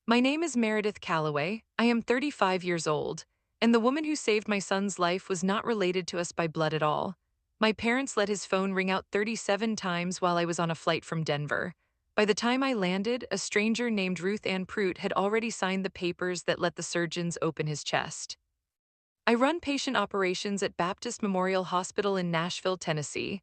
My name is Meredith Calloway. I am 35 years old, and the woman who saved my son's life was not related to us by blood at all. My parents let his phone ring out 37 times while I was on a flight from Denver. By the time I landed, a stranger named Ruth Ann Prout had already signed the papers that let the surgeons open his chest. I run patient operations at Baptist Memorial Hospital in Nashville, Tennessee.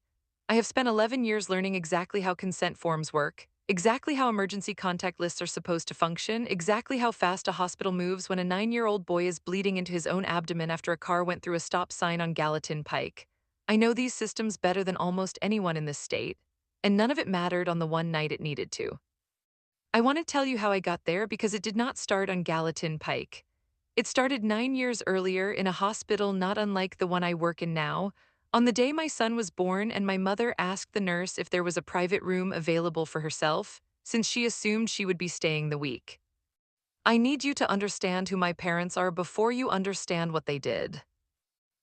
I have spent 11 years learning exactly how consent forms work, exactly how emergency contact lists are supposed to function, exactly how fast a hospital moves when a 9-year-old boy is bleeding into his own abdomen after a car went through a stop sign on Gallatin Pike. I know these systems better than almost anyone in this state, and none of it mattered on the one night it needed to. I want to tell you how I got there because it did not start on Gallatin Pike. It started 9 years earlier in a hospital not unlike the one I work in now, on the day my son was born and my mother asked the nurse if there was a private room available for herself, since she assumed she would be staying the week. I need you to understand who my parents are before you understand what they did.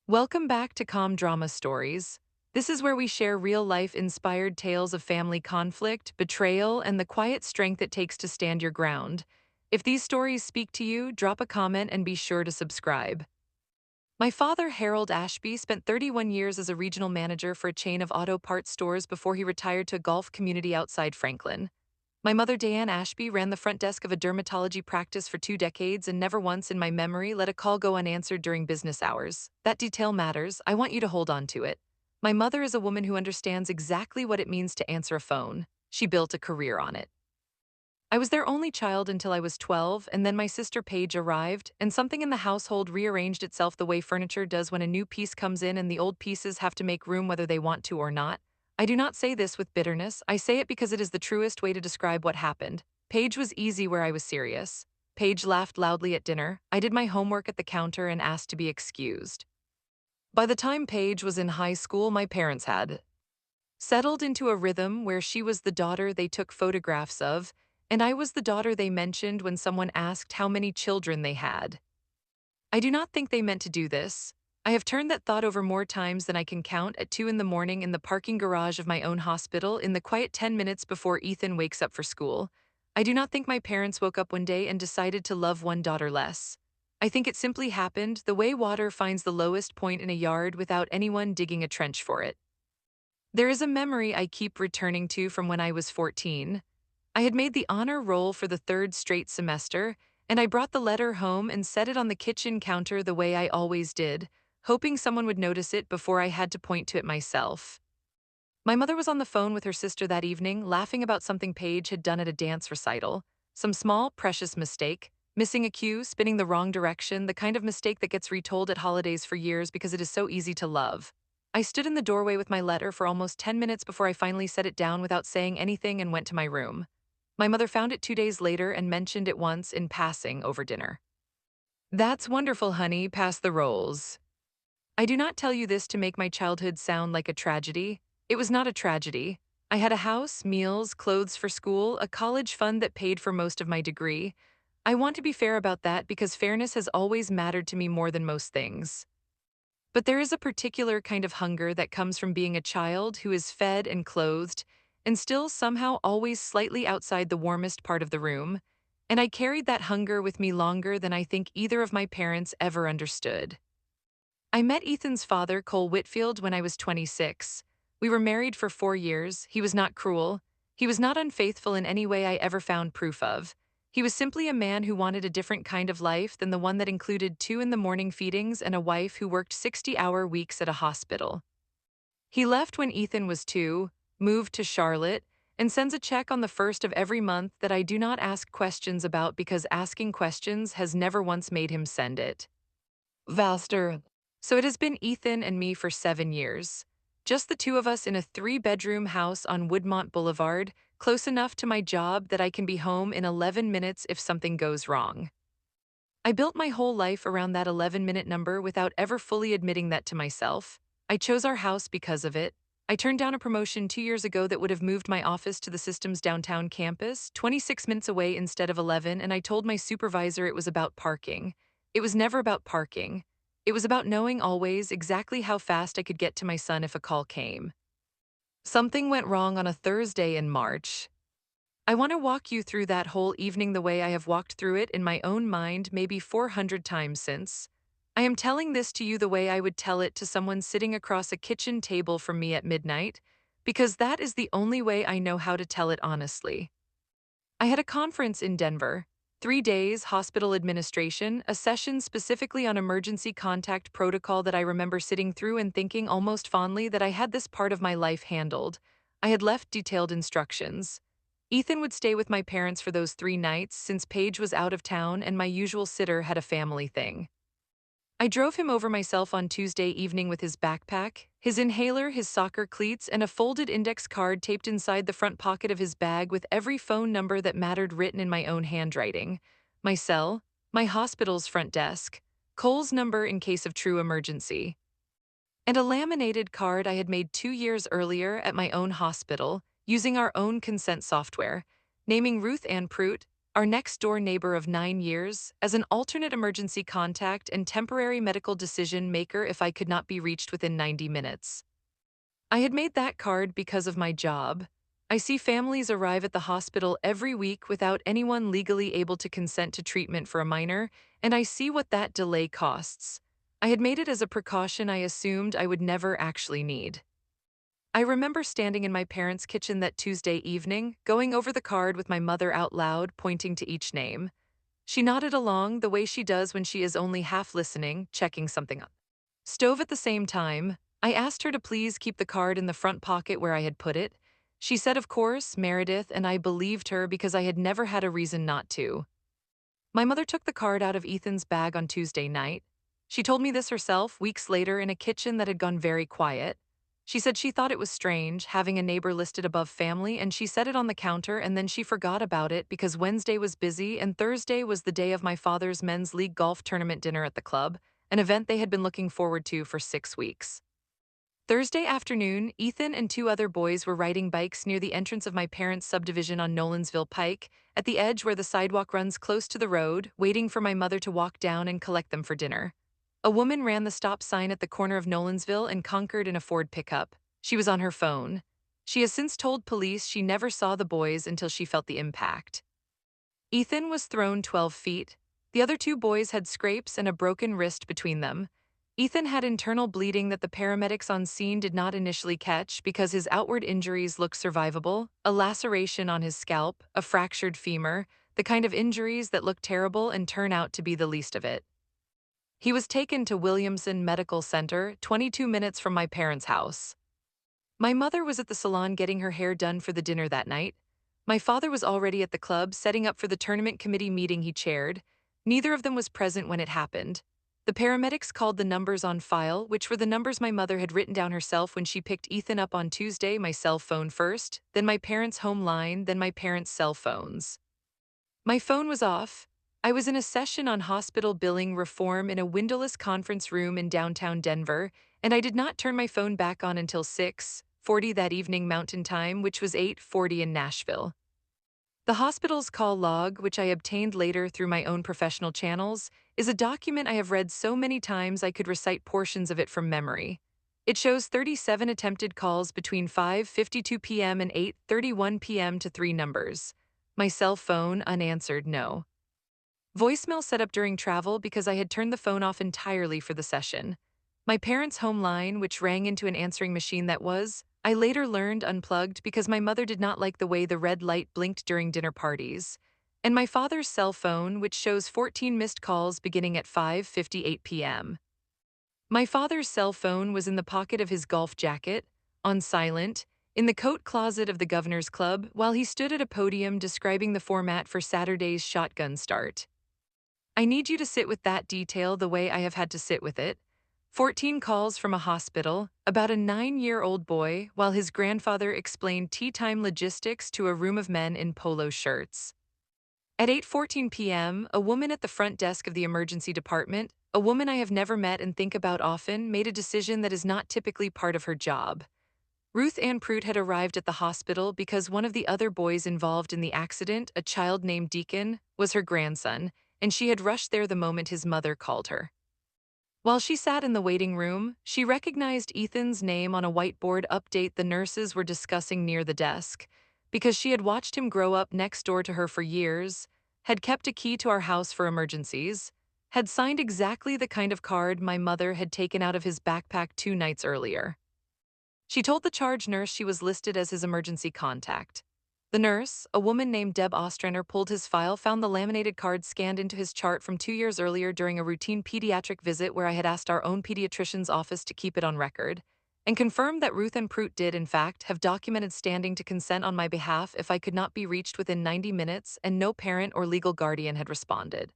Welcome back to Calm Drama Stories. This is where we share real-life inspired tales of family conflict, betrayal, and the quiet strength it takes to stand your ground. If these stories speak to you, drop a comment and be sure to subscribe. My father, Harold Ashby, spent 31 years as a regional manager for a chain of auto parts stores before he retired to a golf community outside Franklin. My mother, Diane Ashby, ran the front desk of a dermatology practice for 2 decades and never once in my memory let a call go unanswered during business hours. That detail matters. I want you to hold on to it. My mother is a woman who understands exactly what it means to answer a phone. She built a career on it. I was their only child until I was 12, and then my sister Paige arrived, and something in the household rearranged itself the way furniture does when a new piece comes in and the old pieces have to make room whether they want to or not. I do not say this with bitterness, I say it because it is the truest way to describe what happened. Paige was easy where I was serious. Paige laughed loudly at dinner. I did my homework at the counter and asked to be excused. By the time Paige was in high school, my parents had settled into a rhythm where she was the daughter they took photographs of, and I was the daughter they mentioned when someone asked how many children they had. I do not think they meant to do this. I have turned that thought over more times than I can count at 2 in the morning in the parking garage of my own hospital in the quiet 10 minutes before Ethan wakes up for school. I do not think my parents woke up one day and decided to love one daughter less. I think it simply happened the way water finds the lowest point in a yard without anyone digging a trench for it. There is a memory I keep returning to from when I was 14. I had made the honor roll for the third straight semester, and I brought the letter home and set it on the kitchen counter the way I always did, hoping someone would notice it before I had to point to it myself. My mother was on the phone with her sister that evening, laughing about something Paige had done at a dance recital. Some small, precious mistake, missing a cue, spinning the wrong direction, the kind of mistake that gets retold at holidays for years because it is so easy to love. I stood in the doorway with my letter for almost 10 minutes before I finally set it down without saying anything and went to my room. My mother found it 2 days later and mentioned it once in passing over dinner. That's wonderful, honey, pass the rolls. I do not tell you this to make my childhood sound like a tragedy. It was not a tragedy. I had a house, meals, clothes for school, a college fund that paid for most of my degree. I want to be fair about that because fairness has always mattered to me more than most things. But there is a particular kind of hunger that comes from being a child who is fed and clothed, and still somehow always slightly outside the warmest part of the room, and I carried that hunger with me longer than I think either of my parents ever understood. I met Ethan's father, Cole Whitfield, when I was 26. We were married for 4 years. He was not cruel. He was not unfaithful in any way I ever found proof of. He was simply a man who wanted a different kind of life than the one that included 2 in the morning feedings and a wife who worked 60-hour weeks at a hospital. He left when Ethan was 2, moved to Charlotte, and sends a check on the first of every month that I do not ask questions about because asking questions has never once made him send it. Valster. So it has been Ethan and me for 7 years. Just the two of us in a 3-bedroom house on Woodmont Boulevard, close enough to my job that I can be home in 11 minutes if something goes wrong. I built my whole life around that 11-minute number without ever fully admitting that to myself. I chose our house because of it. I turned down a promotion 2 years ago that would have moved my office to the system's downtown campus, 26 minutes away instead of 11, and I told my supervisor it was about parking. It was never about parking. It was about knowing always exactly how fast I could get to my son if a call came. Something went wrong on a Thursday in March. I want to walk you through that whole evening the way I have walked through it in my own mind maybe 400 times since. I am telling this to you the way I would tell it to someone sitting across a kitchen table from me at midnight, because that is the only way I know how to tell it honestly. I had a conference in Denver. 3 days, hospital administration, a session specifically on emergency contact protocol that I remember sitting through and thinking almost fondly that I had this part of my life handled. I had left detailed instructions. Ethan would stay with my parents for those 3 nights since Paige was out of town and my usual sitter had a family thing. I drove him over myself on Tuesday evening with his backpack, his inhaler, his soccer cleats, and a folded index card taped inside the front pocket of his bag with every phone number that mattered written in my own handwriting. My cell, my hospital's front desk, Cole's number in case of true emergency, and a laminated card I had made 2 years earlier at my own hospital using our own consent software, naming Ruth Ann Prout, our next-door neighbor of 9 years, as an alternate emergency contact and temporary medical decision maker if I could not be reached within 90 minutes. I had made that card because of my job. I see families arrive at the hospital every week without anyone legally able to consent to treatment for a minor, and I see what that delay costs. I had made it as a precaution I assumed I would never actually need. I remember standing in my parents' kitchen that Tuesday evening, going over the card with my mother out loud, pointing to each name. She nodded along the way she does when she is only half listening, checking something up. Stove at the same time, I asked her to please keep the card in the front pocket where I had put it. She said, of course, Meredith, and I believed her because I had never had a reason not to. My mother took the card out of Ethan's bag on Tuesday night. She told me this herself weeks later in a kitchen that had gone very quiet. She said she thought it was strange having a neighbor listed above family, and she set it on the counter and then she forgot about it because Wednesday was busy and Thursday was the day of my father's men's league golf tournament dinner at the club, an event they had been looking forward to for 6 weeks. Thursday afternoon, Ethan and two other boys were riding bikes near the entrance of my parents' subdivision on Nolansville Pike, at the edge where the sidewalk runs close to the road, waiting for my mother to walk down and collect them for dinner. A woman ran the stop sign at the corner of Nolansville and Concord in a Ford pickup. She was on her phone. She has since told police she never saw the boys until she felt the impact. Ethan was thrown 12 feet. The other two boys had scrapes and a broken wrist between them. Ethan had internal bleeding that the paramedics on scene did not initially catch because his outward injuries looked survivable, a laceration on his scalp, a fractured femur, the kind of injuries that look terrible and turn out to be the least of it. He was taken to Williamson Medical Center, 22 minutes from my parents' house. My mother was at the salon getting her hair done for the dinner that night. My father was already at the club setting up for the tournament committee meeting he chaired. Neither of them was present when it happened. The paramedics called the numbers on file, which were the numbers my mother had written down herself when she picked Ethan up on Tuesday, my cell phone first, then my parents' home line, then my parents' cell phones. My phone was off. I was in a session on hospital billing reform in a windowless conference room in downtown Denver, and I did not turn my phone back on until 6:40 that evening Mountain Time, which was 8:40 in Nashville. The hospital's call log, which I obtained later through my own professional channels, is a document I have read so many times I could recite portions of it from memory. It shows 37 attempted calls between 5:52 p.m. and 8:31 p.m. to three numbers. My cell phone unanswered, no. Voicemail set up during travel because I had turned the phone off entirely for the session. My parents' home line, which rang into an answering machine that was, I later learned, unplugged because my mother did not like the way the red light blinked during dinner parties. And my father's cell phone, which shows 14 missed calls beginning at 5:58 p.m. My father's cell phone was in the pocket of his golf jacket, on silent, in the coat closet of the Governor's Club while he stood at a podium describing the format for Saturday's shotgun start. I need you to sit with that detail the way I have had to sit with it. 14 calls from a hospital about a 9-year-old boy while his grandfather explained tea time logistics to a room of men in polo shirts. At 8:14 p.m., a woman at the front desk of the emergency department, a woman I have never met and think about often, made a decision that is not typically part of her job. Ruth Ann Prout had arrived at the hospital because one of the other boys involved in the accident, a child named Deacon, was her grandson, and she had rushed there the moment his mother called her. While she sat in the waiting room, she recognized Ethan's name on a whiteboard update the nurses were discussing near the desk. because she had watched him grow up next door to her for years, had kept a key to our house for emergencies, had signed exactly the kind of card my mother had taken out of his backpack 2 nights earlier. She told the charge nurse she was listed as his emergency contact. The nurse, a woman named Deb Ostrander, pulled his file, found the laminated card scanned into his chart from 2 years earlier during a routine pediatric visit where I had asked our own pediatrician's office to keep it on record, and confirmed that Ruth and Prut did, in fact, have documented standing to consent on my behalf if I could not be reached within 90 minutes, and no parent or legal guardian had responded.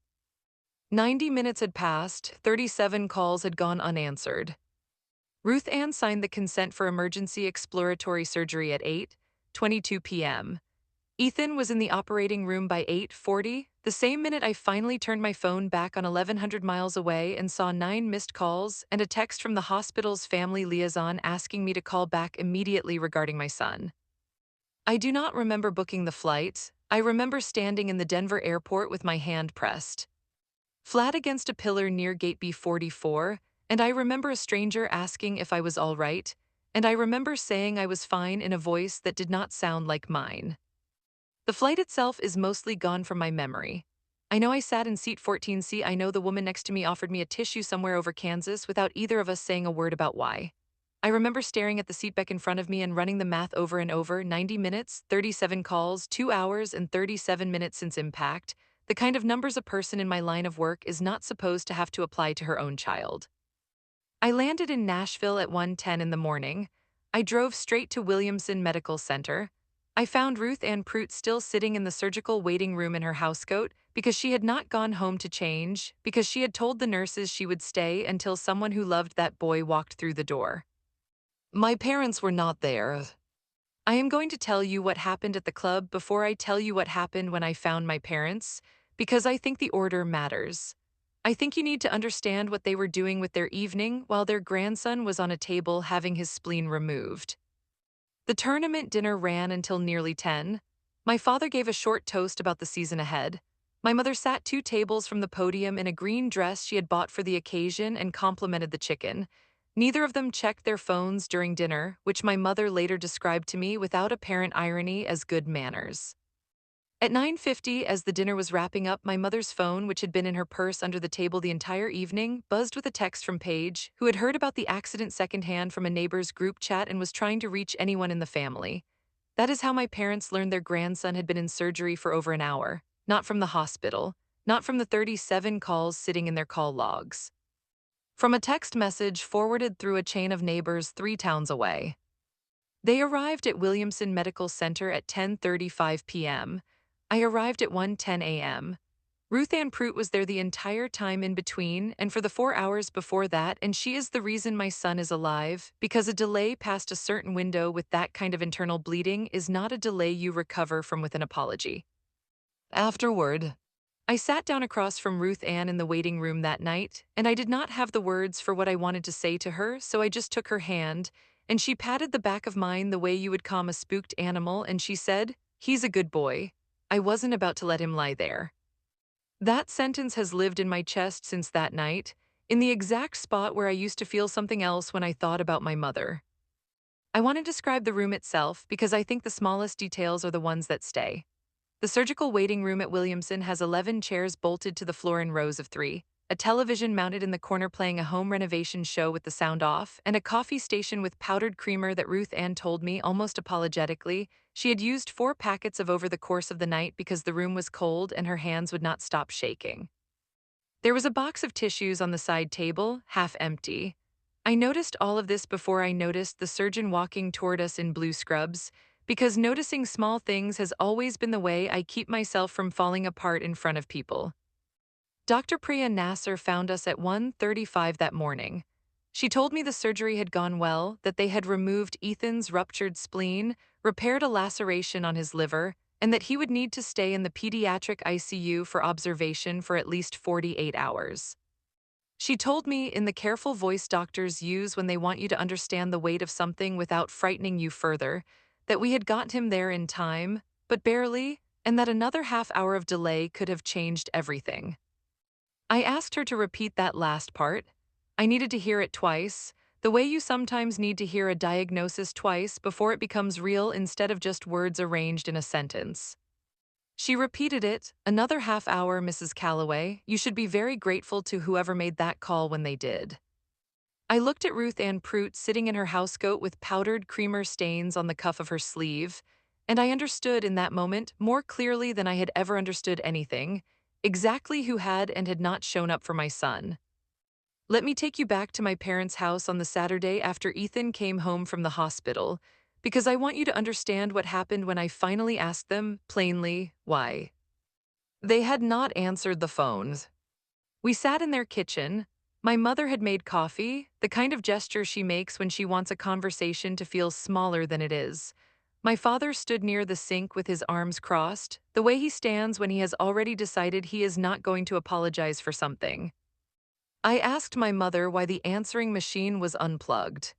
90 minutes had passed, 37 calls had gone unanswered. Ruth Ann signed the consent for emergency exploratory surgery at 8:22 p.m. Ethan was in the operating room by 8:40, the same minute I finally turned my phone back on 1100 miles away and saw 9 missed calls and a text from the hospital's family liaison asking me to call back immediately regarding my son. I do not remember booking the flight. I remember standing in the Denver airport with my hand pressed flat against a pillar near gate B44, and I remember a stranger asking if I was all right, and I remember saying I was fine in a voice that did not sound like mine. The flight itself is mostly gone from my memory. I know I sat in seat 14C. I know the woman next to me offered me a tissue somewhere over Kansas without either of us saying a word about why. I remember staring at the seat back in front of me and running the math over and over: 90 minutes, 37 calls, 2 hours, and 37 minutes since impact, the kind of numbers a person in my line of work is not supposed to have to apply to her own child. I landed in Nashville at 1:10 in the morning. I drove straight to Williamson Medical Center. I found Ruth Ann Prut still sitting in the surgical waiting room in her housecoat because she had not gone home to change, because she had told the nurses she would stay until someone who loved that boy walked through the door. My parents were not there. I am going to tell you what happened at the club before I tell you what happened when I found my parents, because I think the order matters. I think you need to understand what they were doing with their evening while their grandson was on a table having his spleen removed. The tournament dinner ran until nearly 10. My father gave a short toast about the season ahead. My mother sat 2 tables from the podium in a green dress she had bought for the occasion and complimented the chicken. Neither of them checked their phones during dinner, which my mother later described to me without apparent irony as good manners. At 9:50, as the dinner was wrapping up, my mother's phone, which had been in her purse under the table the entire evening, buzzed with a text from Paige, who had heard about the accident secondhand from a neighbor's group chat and was trying to reach anyone in the family. That is how my parents learned their grandson had been in surgery for over an hour, not from the hospital, not from the 37 calls sitting in their call logs. From a text message forwarded through a chain of neighbors 3 towns away. They arrived at Williamson Medical Center at 10:35 p.m. I arrived at 1:10 a.m. Ruth Ann Prut was there the entire time in between and for the 4 hours before that, and she is the reason my son is alive, because a delay past a certain window with that kind of internal bleeding is not a delay you recover from with an apology. Afterward, I sat down across from Ruth Ann in the waiting room that night, and I did not have the words for what I wanted to say to her, so I just took her hand, and she patted the back of mine the way you would calm a spooked animal, and she said, "He's a good boy. I wasn't about to let him lie there." That sentence has lived in my chest since that night, in the exact spot where I used to feel something else when I thought about my mother. I want to describe the room itself because I think the smallest details are the ones that stay. The surgical waiting room at Williamson has 11 chairs bolted to the floor in rows of 3, a television mounted in the corner playing a home renovation show with the sound off, and a coffee station with powdered creamer that Ruth Ann told me, almost apologetically, she had used 4 packets of over the course of the night because the room was cold and her hands would not stop shaking. There was a box of tissues on the side table, half empty. I noticed all of this before I noticed the surgeon walking toward us in blue scrubs, because noticing small things has always been the way I keep myself from falling apart in front of people. Dr. Priya Nasser found us at 1:35 that morning. She told me the surgery had gone well, that they had removed Ethan's ruptured spleen, repaired a laceration on his liver, and that he would need to stay in the pediatric ICU for observation for at least 48 hours. She told me, in the careful voice doctors use when they want you to understand the weight of something without frightening you further, that we had got him there in time, but barely, and that another half-hour of delay could have changed everything. I asked her to repeat that last part. I needed to hear it twice. The way you sometimes need to hear a diagnosis twice before it becomes real instead of just words arranged in a sentence. She repeated it, "Another half hour, Mrs. Calloway. You should be very grateful to whoever made that call when they did." I looked at Ruth Ann Prout sitting in her housecoat with powdered creamer stains on the cuff of her sleeve, and I understood in that moment, more clearly than I had ever understood anything, exactly who had and had not shown up for my son. Let me take you back to my parents' house on the Saturday after Ethan came home from the hospital, because I want you to understand what happened when I finally asked them, plainly, why. They had not answered the phones. We sat in their kitchen. My mother had made coffee, the kind of gesture she makes when she wants a conversation to feel smaller than it is. My father stood near the sink with his arms crossed, the way he stands when he has already decided he is not going to apologize for something. I asked my mother why the answering machine was unplugged.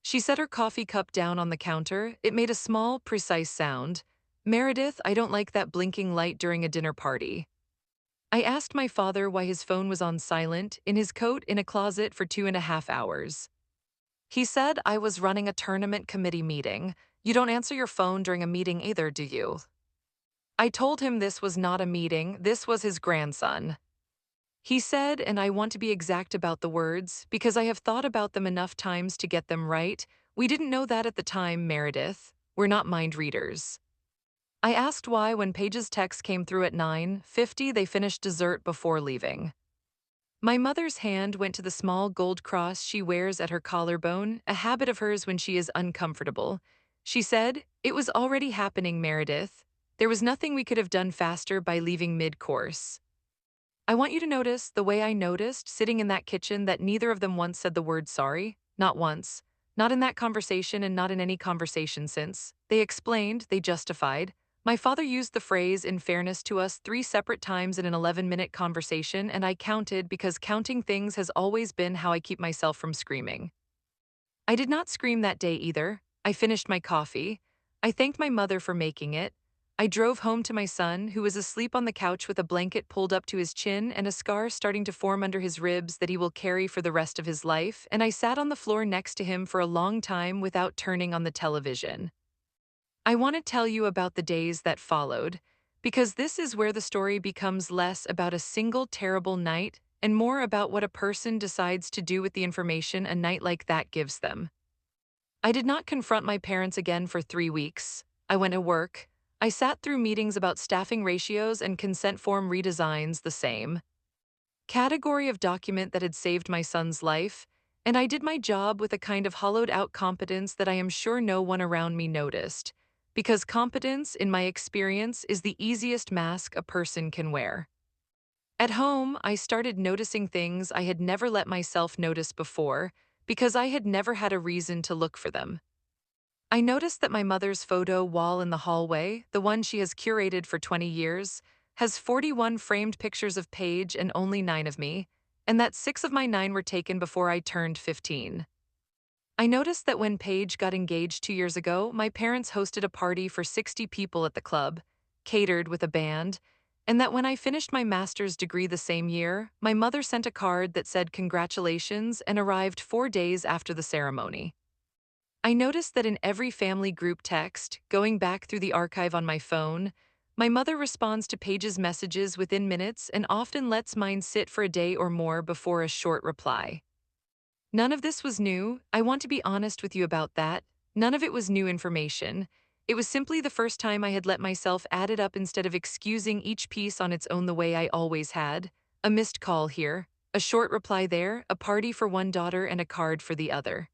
She set her coffee cup down on the counter. It made a small, precise sound. "Meredith, I don't like that blinking light during a dinner party." I asked my father why his phone was on silent, in his coat in a closet for 2.5 hours. He said I was running a tournament committee meeting. "You don't answer your phone during a meeting either, do you?" I told him this was not a meeting, this was his grandson. He said, and I want to be exact about the words, because I have thought about them enough times to get them right, "We didn't know that at the time, Meredith. We're not mind readers." I asked why when Paige's text came through at 9:50 they finished dessert before leaving. My mother's hand went to the small gold cross she wears at her collarbone, a habit of hers when she is uncomfortable. She said, "It was already happening, Meredith. There was nothing we could have done faster by leaving mid-course." I want you to notice the way I noticed, sitting in that kitchen, that neither of them once said the word sorry. Not once. Not in that conversation and not in any conversation since. They explained, they justified. My father used the phrase "in fairness to us" 3 separate times in an 11-minute conversation, and I counted because counting things has always been how I keep myself from screaming. I did not scream that day either. I finished my coffee. I thanked my mother for making it. I drove home to my son, who was asleep on the couch with a blanket pulled up to his chin and a scar starting to form under his ribs that he will carry for the rest of his life, and I sat on the floor next to him for a long time without turning on the television. I want to tell you about the days that followed, because this is where the story becomes less about a single terrible night and more about what a person decides to do with the information a night like that gives them. I did not confront my parents again for 3 weeks. I went to work. I sat through meetings about staffing ratios and consent form redesigns, the same category of document that had saved my son's life, and I did my job with a kind of hollowed-out competence that I am sure no one around me noticed, because competence, in my experience, is the easiest mask a person can wear. At home, I started noticing things I had never let myself notice before, because I had never had a reason to look for them. I noticed that my mother's photo wall in the hallway, the one she has curated for 20 years, has 41 framed pictures of Paige and only 9 of me, and that 6 of my 9 were taken before I turned 15. I noticed that when Paige got engaged 2 years ago, my parents hosted a party for 60 people at the club, catered with a band, and that when I finished my master's degree the same year, my mother sent a card that said congratulations and arrived 4 days after the ceremony. I noticed that in every family group text, going back through the archive on my phone, my mother responds to Paige's messages within minutes and often lets mine sit for a day or more before a short reply. None of this was new. I want to be honest with you about that. None of it was new information. It was simply the first time I had let myself add it up instead of excusing each piece on its own the way I always had. A missed call here, a short reply there, a party for one daughter and a card for the other.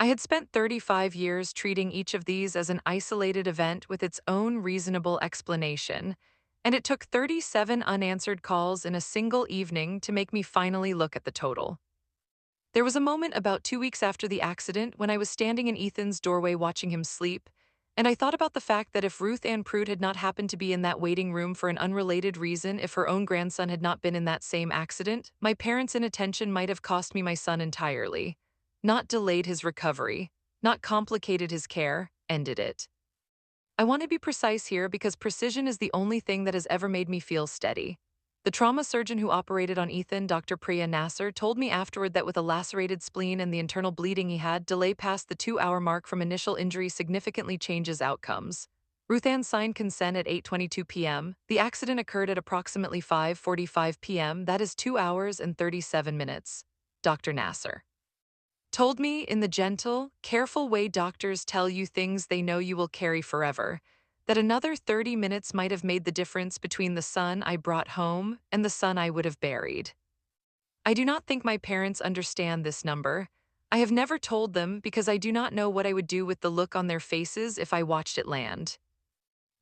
I had spent 35 years treating each of these as an isolated event with its own reasonable explanation, and it took 37 unanswered calls in a single evening to make me finally look at the total. There was a moment about 2 weeks after the accident when I was standing in Ethan's doorway watching him sleep, and I thought about the fact that if Ruth Ann Prout had not happened to be in that waiting room for an unrelated reason, if her own grandson had not been in that same accident, my parents' inattention might have cost me my son entirely. Not delayed his recovery, not complicated his care, ended it. I want to be precise here because precision is the only thing that has ever made me feel steady. The trauma surgeon who operated on Ethan, Dr. Priya Nasser, told me afterward that with a lacerated spleen and the internal bleeding he had, delay past the 2-hour mark from initial injury significantly changes outcomes. Ruth Ann signed consent at 8:22 p.m. The accident occurred at approximately 5:45 p.m., that is 2 hours and 37 minutes. Dr. Nasser told me in the gentle, careful way doctors tell you things they know you will carry forever, that another 30 minutes might have made the difference between the son I brought home and the son I would have buried. I do not think my parents understand this number. I have never told them because I do not know what I would do with the look on their faces if I watched it land.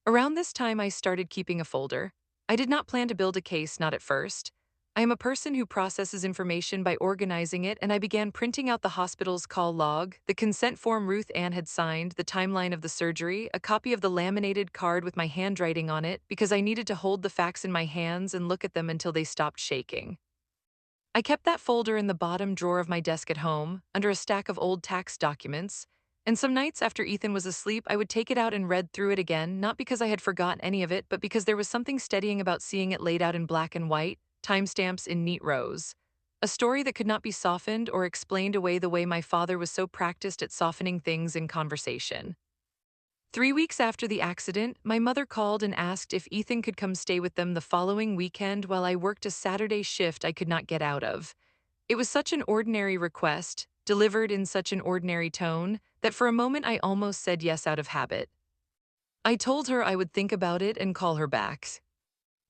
Around this time, I started keeping a folder. I did not plan to build a case, not at first. I am a person who processes information by organizing it, and I began printing out the hospital's call log, the consent form Ruth Ann had signed, the timeline of the surgery, a copy of the laminated card with my handwriting on it, because I needed to hold the facts in my hands and look at them until they stopped shaking. I kept that folder in the bottom drawer of my desk at home, under a stack of old tax documents, and some nights after Ethan was asleep, I would take it out and read through it again, not because I had forgotten any of it, but because there was something steadying about seeing it laid out in black and white, timestamps in neat rows. A story that could not be softened or explained away the way my father was so practiced at softening things in conversation. 3 weeks after the accident, my mother called and asked if Ethan could come stay with them the following weekend while I worked a Saturday shift I could not get out of. It was such an ordinary request, delivered in such an ordinary tone, that for a moment I almost said yes out of habit. I told her I would think about it and call her back.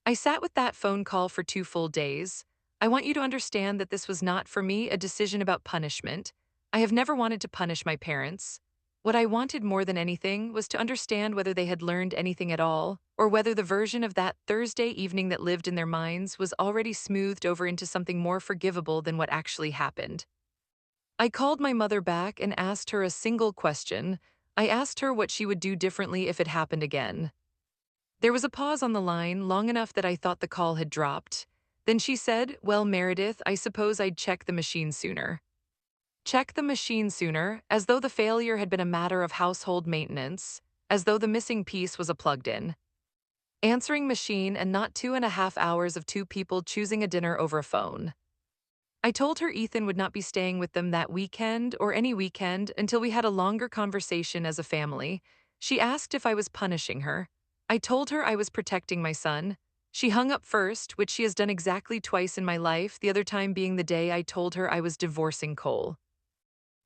I sat with that phone call for 2 full days. I want you to understand that this was not, for me, a decision about punishment. I have never wanted to punish my parents. What I wanted more than anything was to understand whether they had learned anything at all, or whether the version of that Thursday evening that lived in their minds was already smoothed over into something more forgivable than what actually happened. I called my mother back and asked her a single question. I asked her what she would do differently if it happened again. There was a pause on the line, long enough that I thought the call had dropped. Then she said, "Well, Meredith, I suppose I'd check the machine sooner." Check the machine sooner, as though the failure had been a matter of household maintenance, as though the missing piece was a plugged-in answering machine and not 2.5 hours of two people choosing a dinner over a phone. I told her Ethan would not be staying with them that weekend or any weekend until we had a longer conversation as a family. She asked if I was punishing her. I told her I was protecting my son. She hung up first, which she has done exactly twice in my life, the other time being the day I told her I was divorcing Cole.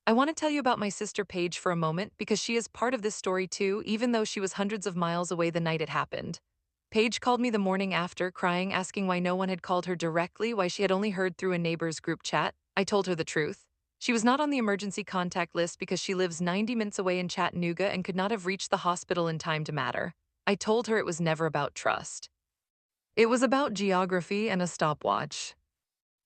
I want to tell you about my sister Paige for a moment because she is part of this story too, even though she was hundreds of miles away the night it happened. Paige called me the morning after, crying, asking why no one had called her directly, why she had only heard through a neighbor's group chat. I told her the truth. She was not on the emergency contact list because she lives 90 minutes away in Chattanooga and could not have reached the hospital in time to matter. I told her it was never about trust. It was about geography and a stopwatch.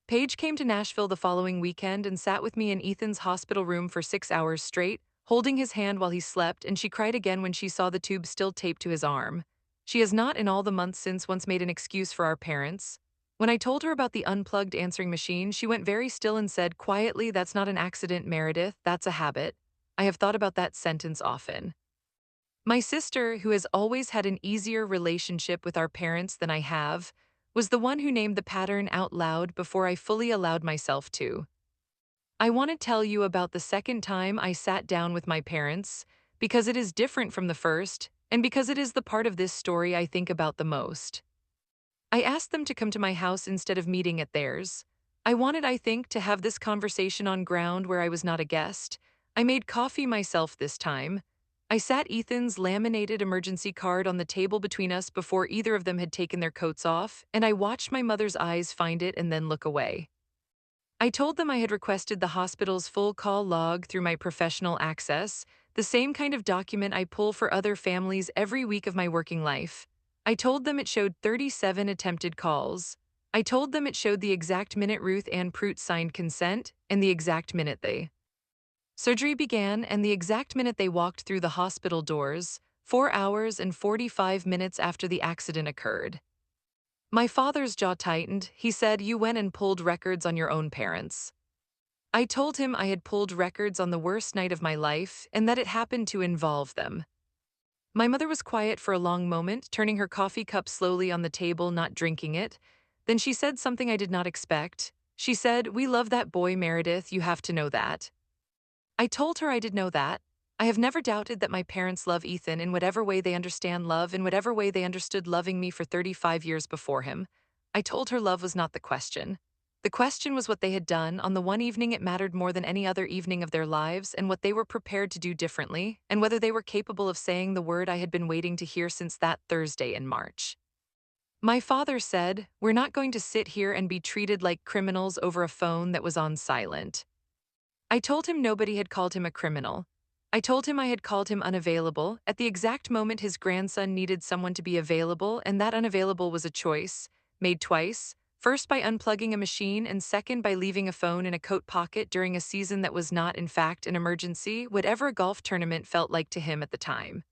Paige came to Nashville the following weekend and sat with me in Ethan's hospital room for 6 hours straight, holding his hand while he slept, and she cried again when she saw the tube still taped to his arm. She has not, in all the months since, once made an excuse for our parents. When I told her about the unplugged answering machine, she went very still and said quietly, "That's not an accident, Meredith, that's a habit." I have thought about that sentence often. My sister, who has always had an easier relationship with our parents than I have, was the one who named the pattern out loud before I fully allowed myself to. I want to tell you about the second time I sat down with my parents, because it is different from the first, and because it is the part of this story I think about the most. I asked them to come to my house instead of meeting at theirs. I wanted, I think, to have this conversation on ground where I was not a guest. I made coffee myself this time. I sat Ethan's laminated emergency card on the table between us before either of them had taken their coats off, and I watched my mother's eyes find it and then look away. I told them I had requested the hospital's full call log through my professional access, the same kind of document I pull for other families every week of my working life. I told them it showed 37 attempted calls. I told them it showed the exact minute Ruth Ann Prout signed consent and the exact minute they surgery began and the exact minute they walked through the hospital doors, 4 hours and 45 minutes after the accident occurred. My father's jaw tightened. He said, "You went and pulled records on your own parents." I told him I had pulled records on the worst night of my life and that it happened to involve them. My mother was quiet for a long moment, turning her coffee cup slowly on the table, not drinking it. Then she said something I did not expect. She said, "We love that boy, Meredith, you have to know that." I told her I did know that. I have never doubted that my parents love Ethan in whatever way they understand love, in whatever way they understood loving me for 35 years before him. I told her love was not the question. The question was what they had done on the one evening it mattered more than any other evening of their lives, and what they were prepared to do differently, and whether they were capable of saying the word I had been waiting to hear since that Thursday in March. My father said, "We're not going to sit here and be treated like criminals over a phone that was on silent." I told him nobody had called him a criminal. I told him I had called him unavailable at the exact moment his grandson needed someone to be available, and that unavailable was a choice, made twice, first by unplugging a machine and second by leaving a phone in a coat pocket during a season that was not, in fact, an emergency, whatever a golf tournament felt like to him at the time.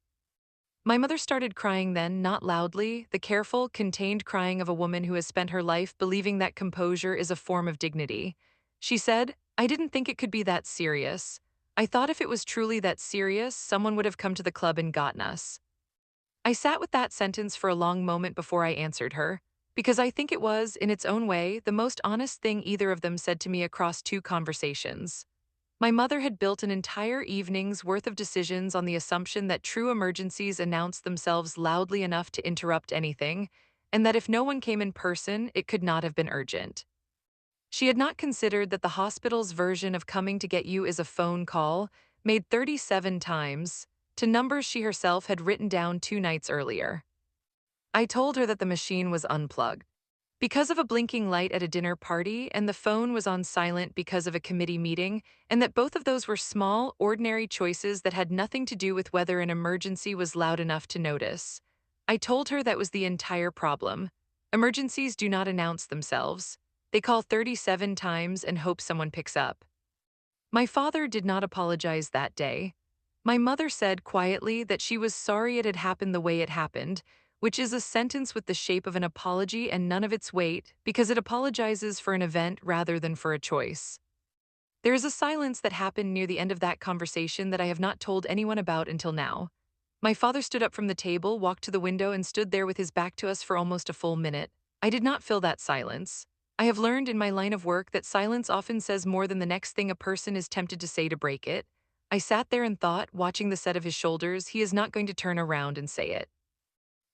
My mother started crying then, not loudly, the careful, contained crying of a woman who has spent her life believing that composure is a form of dignity. She said, "I didn't think it could be that serious. I thought if it was truly that serious, someone would have come to the club and gotten us." I sat with that sentence for a long moment before I answered her, because I think it was, in its own way, the most honest thing either of them said to me across two conversations. My mother had built an entire evening's worth of decisions on the assumption that true emergencies announce themselves loudly enough to interrupt anything, and that if no one came in person, it could not have been urgent. She had not considered that the hospital's version of coming to get you is a phone call, made 37 times, to numbers she herself had written down 2 nights earlier. I told her that the machine was unplugged because of a blinking light at a dinner party, and the phone was on silent because of a committee meeting, and that both of those were small, ordinary choices that had nothing to do with whether an emergency was loud enough to notice. I told her that was the entire problem. Emergencies do not announce themselves. They call 37 times and hope someone picks up. My father did not apologize that day. My mother said quietly that she was sorry it had happened the way it happened, which is a sentence with the shape of an apology and none of its weight because it apologizes for an event rather than for a choice. There is a silence that happened near the end of that conversation that I have not told anyone about until now. My father stood up from the table, walked to the window, and stood there with his back to us for almost a full minute. I did not fill that silence. I have learned in my line of work that silence often says more than the next thing a person is tempted to say to break it. I sat there and thought, watching the set of his shoulders, he is not going to turn around and say it.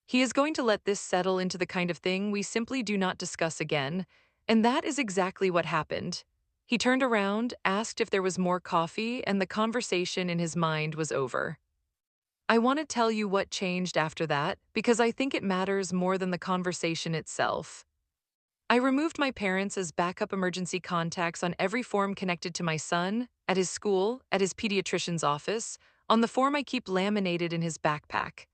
He is going to let this settle into the kind of thing we simply do not discuss again, and that is exactly what happened. He turned around, asked if there was more coffee, and the conversation in his mind was over. I want to tell you what changed after that because I think it matters more than the conversation itself. I removed my parents as backup emergency contacts on every form connected to my son, at his school, at his pediatrician's office, on the form I keep laminated in his backpack.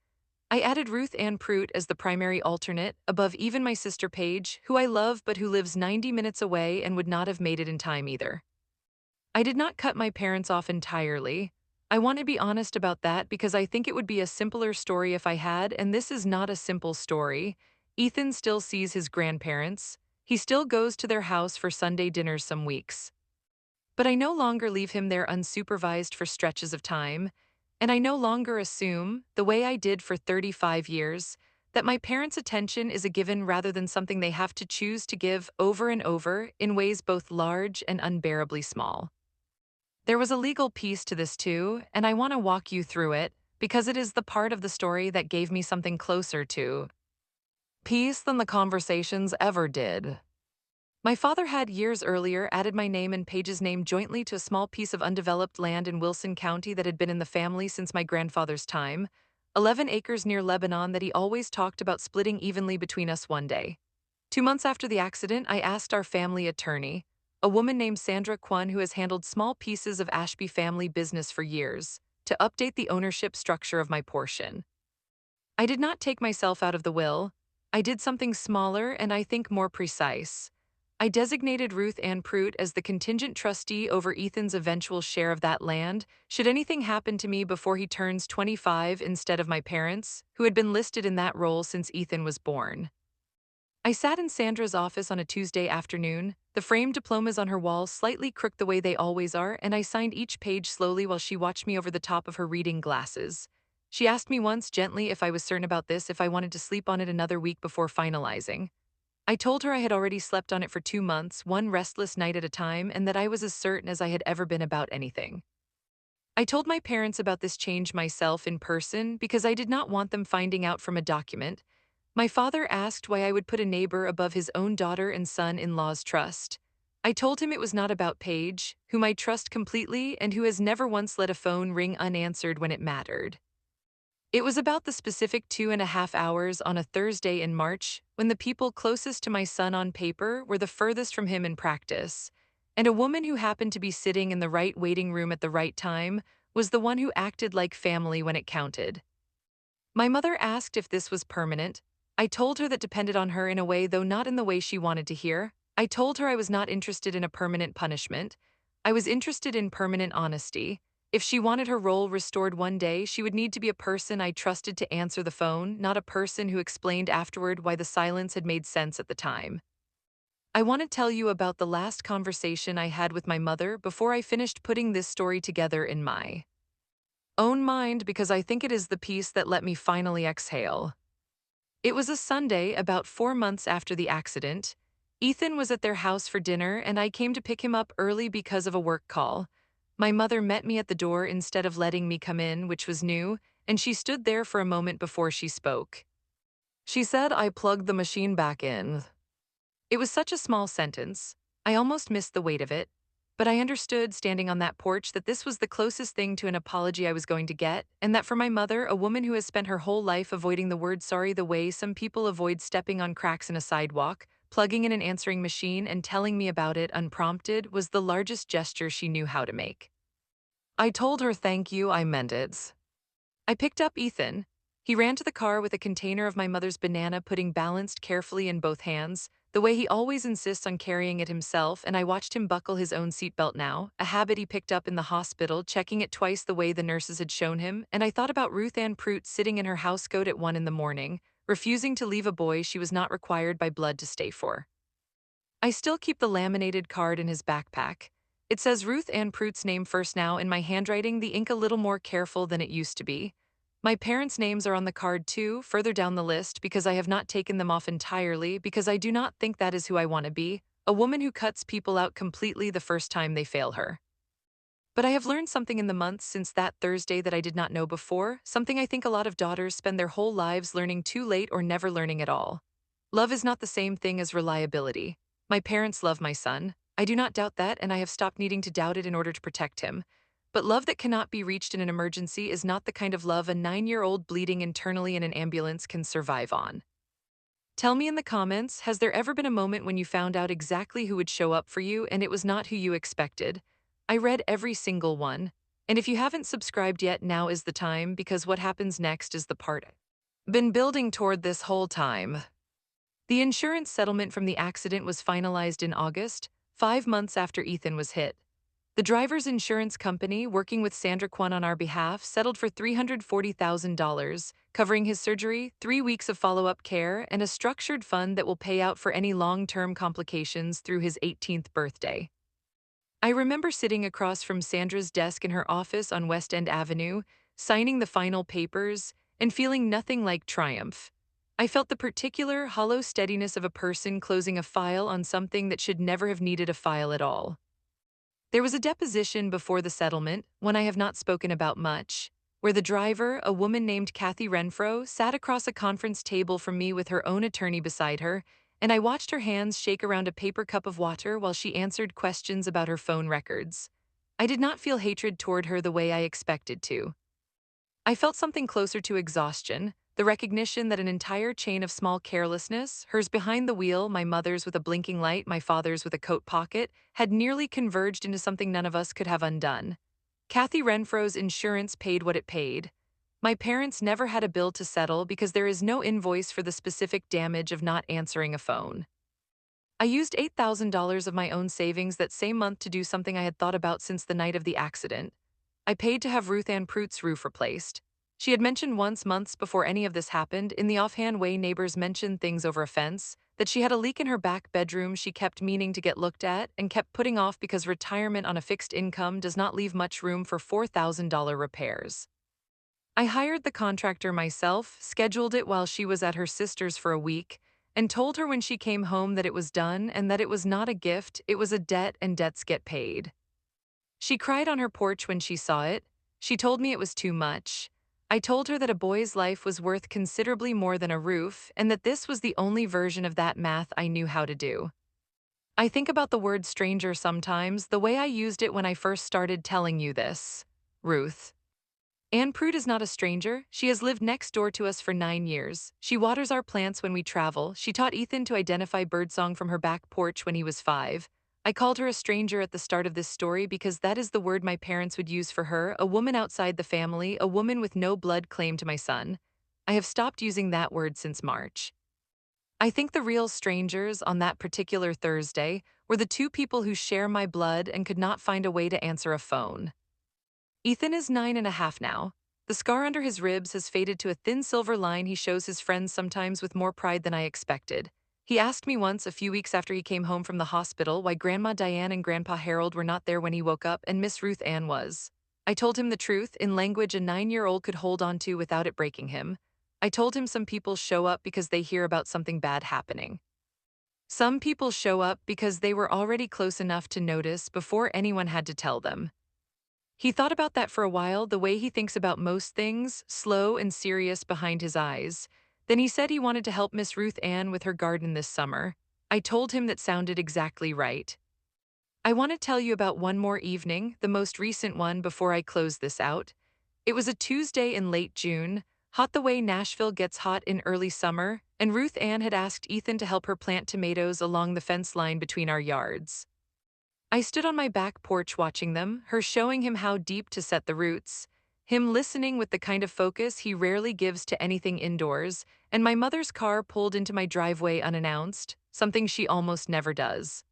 I added Ruth Ann Prout as the primary alternate, above even my sister Paige, who I love but who lives 90 minutes away and would not have made it in time either. I did not cut my parents off entirely. I want to be honest about that because I think it would be a simpler story if I had, and this is not a simple story. Ethan still sees his grandparents. He still goes to their house for Sunday dinners some weeks. But I no longer leave him there unsupervised for stretches of time, and I no longer assume, the way I did for 35 years, that my parents' attention is a given rather than something they have to choose to give over and over in ways both large and unbearably small. There was a legal piece to this too, and I want to walk you through it because it is the part of the story that gave me something closer to peace than the conversations ever did. My father had years earlier added my name and Paige's name jointly to a small piece of undeveloped land in Wilson County that had been in the family since my grandfather's time, 11 acres near Lebanon that he always talked about splitting evenly between us one day. 2 months after the accident, I asked our family attorney, a woman named Sandra Kwon who has handled small pieces of Ashby family business for years, to update the ownership structure of my portion. I did not take myself out of the will. I did something smaller and I think more precise. I designated Ruth Ann Prout as the contingent trustee over Ethan's eventual share of that land, should anything happen to me before he turns 25 instead of my parents, who had been listed in that role since Ethan was born. I sat in Sandra's office on a Tuesday afternoon, the framed diplomas on her wall slightly crooked the way they always are, and I signed each page slowly while she watched me over the top of her reading glasses. She asked me once gently if I was certain about this, if I wanted to sleep on it another week before finalizing. I told her I had already slept on it for 2 months, one restless night at a time, and that I was as certain as I had ever been about anything. I told my parents about this change myself in person because I did not want them finding out from a document. My father asked why I would put a neighbor above his own daughter and son-in-law's trust. I told him it was not about Paige, whom I trust completely and who has never once let a phone ring unanswered when it mattered. It was about the specific 2.5 hours on a Thursday in March when the people closest to my son on paper were the furthest from him in practice, and a woman who happened to be sitting in the right waiting room at the right time was the one who acted like family when it counted. My mother asked if this was permanent. I told her that depended on her in a way, though not in the way she wanted to hear. I told her I was not interested in a permanent punishment. I was interested in permanent honesty. If she wanted her role restored one day, she would need to be a person I trusted to answer the phone, not a person who explained afterward why the silence had made sense at the time. I want to tell you about the last conversation I had with my mother before I finished putting this story together in my own mind because I think it is the piece that let me finally exhale. It was a Sunday about 4 months after the accident. Ethan was at their house for dinner, and I came to pick him up early because of a work call. My mother met me at the door instead of letting me come in, which was new, and she stood there for a moment before she spoke. She said I plugged the machine back in. It was such a small sentence. I almost missed the weight of it. But I understood standing on that porch that this was the closest thing to an apology I was going to get, and that for my mother, a woman who has spent her whole life avoiding the word sorry the way some people avoid stepping on cracks in a sidewalk, plugging in an answering machine and telling me about it unprompted was the largest gesture she knew how to make. I told her thank you, I meant it. I picked up Ethan. He ran to the car with a container of my mother's banana pudding balanced carefully in both hands, the way he always insists on carrying it himself, and I watched him buckle his own seatbelt now, a habit he picked up in the hospital, checking it twice the way the nurses had shown him, and I thought about Ruth Ann Prout sitting in her housecoat at 1 in the morning, refusing to leave a boy she was not required by blood to stay for. I still keep the laminated card in his backpack. It says Ruth Ann Prout's name first now in my handwriting, the ink a little more careful than it used to be. My parents' names are on the card too, further down the list, because I have not taken them off entirely, because I do not think that is who I want to be, a woman who cuts people out completely the first time they fail her. But I have learned something in the months since that Thursday that I did not know before, something I think a lot of daughters spend their whole lives learning too late or never learning at all. Love is not the same thing as reliability. My parents love my son. I do not doubt that, and I have stopped needing to doubt it in order to protect him. But love that cannot be reached in an emergency is not the kind of love a 9-year-old bleeding internally in an ambulance can survive on. Tell me in the comments, has there ever been a moment when you found out exactly who would show up for you and it was not who you expected? I read every single one. And if you haven't subscribed yet, now is the time, because what happens next is the part I've been building toward this whole time. The insurance settlement from the accident was finalized in August, 5 months after Ethan was hit. The driver's insurance company, working with Sandra Kwan on our behalf, settled for $340,000, covering his surgery, 3 weeks of follow-up care, and a structured fund that will pay out for any long-term complications through his 18th birthday. I remember sitting across from Sandra's desk in her office on West End Avenue, signing the final papers, and feeling nothing like triumph. I felt the particular, hollow steadiness of a person closing a file on something that should never have needed a file at all. There was a deposition before the settlement, one I have not spoken about much, where the driver, a woman named Kathy Renfro, sat across a conference table from me with her own attorney beside her, and I watched her hands shake around a paper cup of water while she answered questions about her phone records. I did not feel hatred toward her the way I expected to. I felt something closer to exhaustion, the recognition that an entire chain of small carelessness, hers behind the wheel, my mother's with a blinking light, my father's with a coat pocket, had nearly converged into something none of us could have undone. Kathy Renfro's insurance paid what it paid. My parents never had a bill to settle because there is no invoice for the specific damage of not answering a phone. I used $8,000 of my own savings that same month to do something I had thought about since the night of the accident. I paid to have Ruth Ann Prout's roof replaced. She had mentioned once, months before any of this happened, in the offhand way neighbors mention things over a fence, that she had a leak in her back bedroom she kept meaning to get looked at and kept putting off because retirement on a fixed income does not leave much room for $4,000 repairs. I hired the contractor myself, scheduled it while she was at her sister's for a week, and told her when she came home that it was done and that it was not a gift, it was a debt and debts get paid. She cried on her porch when she saw it. She told me it was too much. I told her that a boy's life was worth considerably more than a roof and that this was the only version of that math I knew how to do. I think about the word stranger sometimes, the way I used it when I first started telling you this. Ruth. Anne Prude is not a stranger. She has lived next door to us for 9 years. She waters our plants when we travel. She taught Ethan to identify birdsong from her back porch when he was 5. I called her a stranger at the start of this story because that is the word my parents would use for her, a woman outside the family, a woman with no blood claim to my son. I have stopped using that word since March. I think the real strangers on that particular Thursday were the two people who share my blood and could not find a way to answer a phone. Ethan is 9.5 now. The scar under his ribs has faded to a thin silver line he shows his friends sometimes with more pride than I expected. He asked me once, a few weeks after he came home from the hospital, why Grandma Diane and Grandpa Harold were not there when he woke up and Miss Ruth Ann was. I told him the truth, in language a 9-year-old could hold on to without it breaking him. I told him some people show up because they hear about something bad happening. Some people show up because they were already close enough to notice before anyone had to tell them. He thought about that for a while, the way he thinks about most things, slow and serious behind his eyes. Then he said he wanted to help Miss Ruth Ann with her garden this summer. I told him that sounded exactly right. I want to tell you about one more evening, the most recent one before I close this out. It was a Tuesday in late June, hot the way Nashville gets hot in early summer, and Ruth Ann had asked Ethan to help her plant tomatoes along the fence line between our yards. I stood on my back porch watching them, her showing him how deep to set the roots, him listening with the kind of focus he rarely gives to anything indoors, and my mother's car pulled into my driveway unannounced, something she almost never does.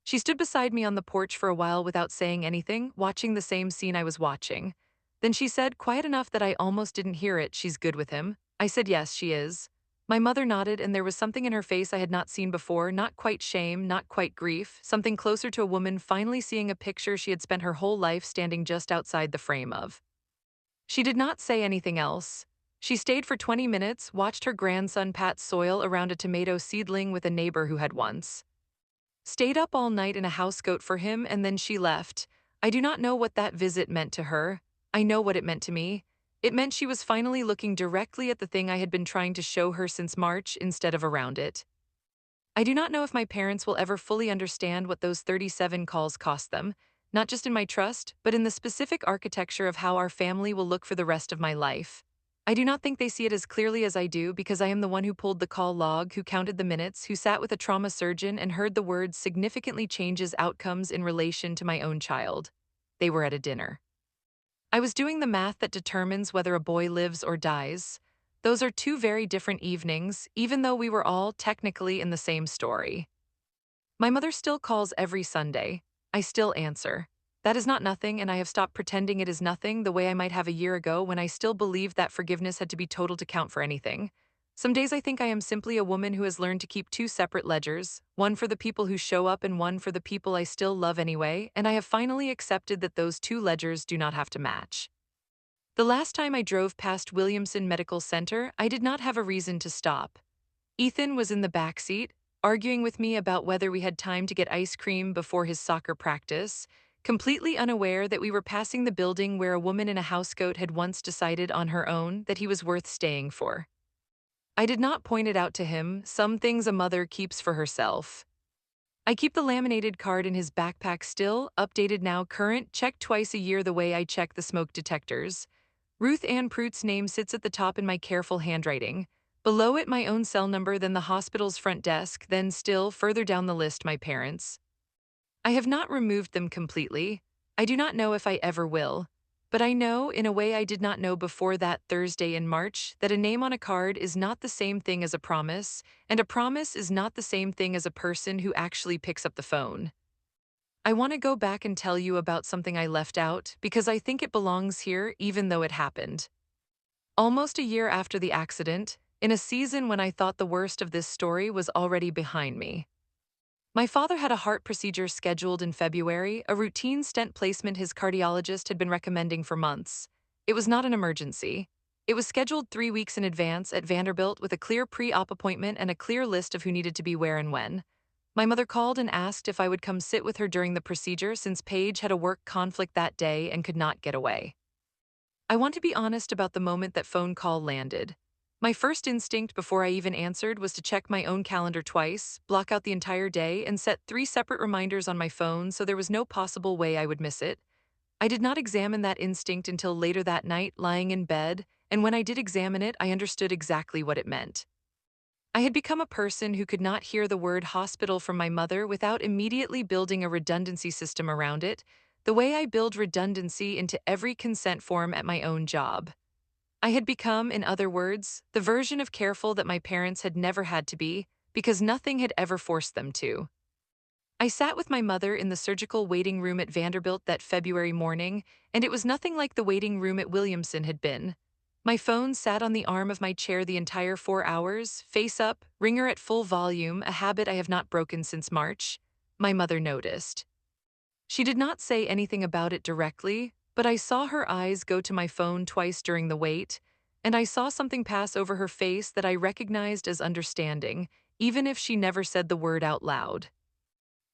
She stood beside me on the porch for a while without saying anything, watching the same scene I was watching. Then she said, quiet enough that I almost didn't hear it, she's good with him. I said yes, she is. My mother nodded, and there was something in her face I had not seen before, not quite shame, not quite grief, something closer to a woman finally seeing a picture she had spent her whole life standing just outside the frame of. She did not say anything else. She stayed for 20 minutes, watched her grandson pat soil around a tomato seedling with a neighbor who had once stayed up all night in a housecoat for him, and then she left. I do not know what that visit meant to her. I know what it meant to me. It meant she was finally looking directly at the thing I had been trying to show her since March instead of around it. I do not know if my parents will ever fully understand what those 37 calls cost them, not just in my trust, but in the specific architecture of how our family will look for the rest of my life. I do not think they see it as clearly as I do because I am the one who pulled the call log, who counted the minutes, who sat with a trauma surgeon and heard the words significantly changes outcomes in relation to my own child. They were at a dinner. I was doing the math that determines whether a boy lives or dies. Those are two very different evenings, even though we were all technically in the same story. My mother still calls every Sunday. I still answer. That is not nothing, and I have stopped pretending it is nothing the way I might have a year ago when I still believed that forgiveness had to be total to count for anything. Some days I think I am simply a woman who has learned to keep two separate ledgers, one for the people who show up and one for the people I still love anyway, and I have finally accepted that those two ledgers do not have to match. The last time I drove past Williamson Medical Center, I did not have a reason to stop. Ethan was in the back seat, arguing with me about whether we had time to get ice cream before his soccer practice, completely unaware that we were passing the building where a woman in a housecoat had once decided on her own that he was worth staying for. I did not point it out to him, some things a mother keeps for herself. I keep the laminated card in his backpack still, updated now current, checked twice a year the way I check the smoke detectors. Ruth Ann Prute's name sits at the top in my careful handwriting. Below it, my own cell number, then the hospital's front desk, then still further down the list, my parents. I have not removed them completely. I do not know if I ever will. But I know, in a way I did not know before that Thursday in March, that a name on a card is not the same thing as a promise, and a promise is not the same thing as a person who actually picks up the phone. I want to go back and tell you about something I left out because I think it belongs here even though it happened. Almost a year after the accident, in a season when I thought the worst of this story was already behind me. My father had a heart procedure scheduled in February, a routine stent placement his cardiologist had been recommending for months. It was not an emergency. It was scheduled 3 weeks in advance at Vanderbilt with a clear pre-op appointment and a clear list of who needed to be where and when. My mother called and asked if I would come sit with her during the procedure since Paige had a work conflict that day and could not get away. I want to be honest about the moment that phone call landed. My first instinct before I even answered was to check my own calendar twice, block out the entire day, and set 3 separate reminders on my phone so there was no possible way I would miss it. I did not examine that instinct until later that night, lying in bed, and when I did examine it, I understood exactly what it meant. I had become a person who could not hear the word hospital from my mother without immediately building a redundancy system around it, the way I build redundancy into every consent form at my own job. I had become, in other words, the version of careful that my parents had never had to be, because nothing had ever forced them to. I sat with my mother in the surgical waiting room at Vanderbilt that February morning, and it was nothing like the waiting room at Williamson had been. My phone sat on the arm of my chair the entire 4 hours, face up, ringer at full volume, a habit I have not broken since March. My mother noticed. She did not say anything about it directly, but I saw her eyes go to my phone twice during the wait, and I saw something pass over her face that I recognized as understanding, even if she never said the word out loud.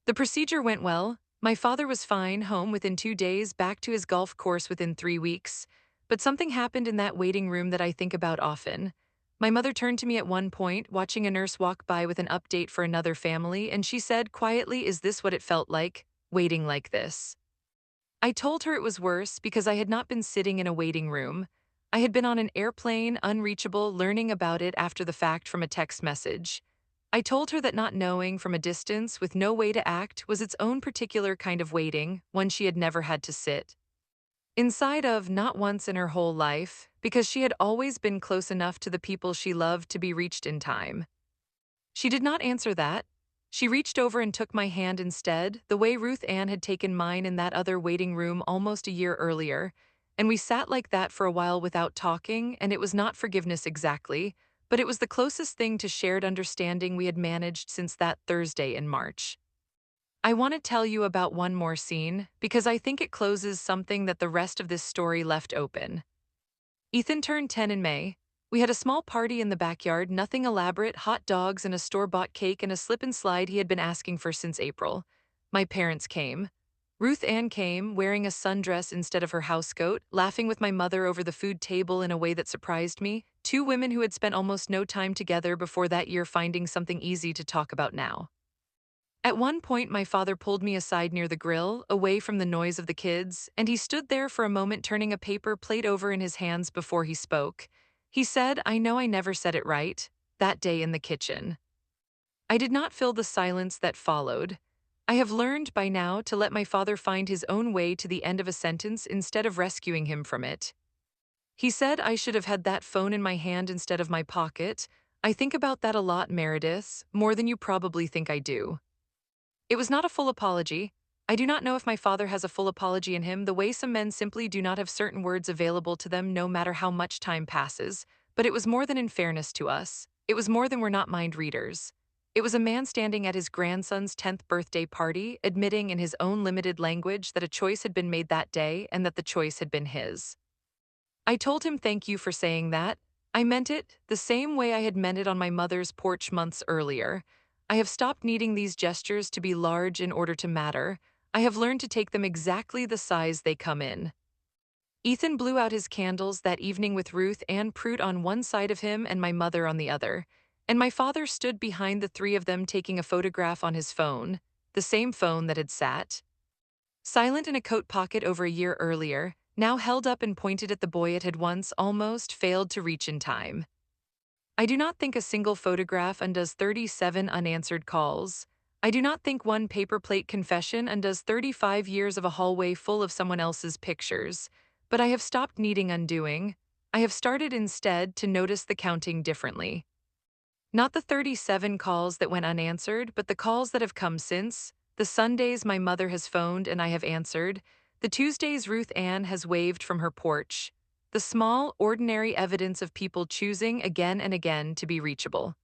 The procedure went well. My father was fine, home within 2 days, back to his golf course within 3 weeks. But something happened in that waiting room that I think about often. My mother turned to me at one point, watching a nurse walk by with an update for another family, and she said quietly, "Is this what it felt like, waiting like this?" I told her it was worse because I had not been sitting in a waiting room. I had been on an airplane, unreachable, learning about it after the fact from a text message. I told her that not knowing from a distance with no way to act was its own particular kind of waiting, one she had never had to sit inside of not once in her whole life, because she had always been close enough to the people she loved to be reached in time. She did not answer that. She reached over and took my hand instead, the way Ruth Ann had taken mine in that other waiting room almost a year earlier, and we sat like that for a while without talking, and it was not forgiveness exactly, but it was the closest thing to shared understanding we had managed since that Thursday in March. I want to tell you about one more scene, because I think it closes something that the rest of this story left open. Ethan turned 10 in May. We had a small party in the backyard, nothing elaborate, hot dogs and a store-bought cake and a slip and slide he had been asking for since April. My parents came. Ruth Ann came, wearing a sundress instead of her housecoat, laughing with my mother over the food table in a way that surprised me, 2 women who had spent almost no time together before that year finding something easy to talk about now. At one point, my father pulled me aside near the grill, away from the noise of the kids, and he stood there for a moment turning a paper plate over in his hands before he spoke. He said, "I know I never said it right, that day in the kitchen." I did not fill the silence that followed. I have learned by now to let my father find his own way to the end of a sentence instead of rescuing him from it. He said I should have had that phone in my hand instead of my pocket. I think about that a lot, Meredith, more than you probably think I do. It was not a full apology. I do not know if my father has a full apology in him, the way some men simply do not have certain words available to them no matter how much time passes, but it was more than in fairness to us. It was more than we're not mind readers. It was a man standing at his grandson's 10th birthday party, admitting in his own limited language that a choice had been made that day and that the choice had been his. I told him thank you for saying that. I meant it, the same way I had meant it on my mother's porch months earlier. I have stopped needing these gestures to be large in order to matter. I have learned to take them exactly the size they come in. Ethan blew out his candles that evening with Ruth Ann Prout on one side of him and my mother on the other, and my father stood behind the three of them taking a photograph on his phone, the same phone that had sat silent in a coat pocket over a year earlier, now held up and pointed at the boy it had once almost failed to reach in time. I do not think a single photograph undoes 37 unanswered calls. I do not think one paper plate confession undoes 35 years of a hallway full of someone else's pictures. But I have stopped needing undoing. I have started instead to notice the counting differently. Not the 37 calls that went unanswered, but the calls that have come since, the Sundays my mother has phoned and I have answered, the Tuesdays Ruth Ann has waved from her porch, the small, ordinary evidence of people choosing again and again to be reachable.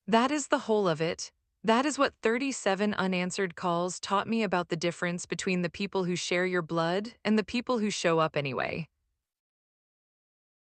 That is the whole of it. That is what 37 unanswered calls taught me about the difference between the people who share your blood and the people who show up anyway.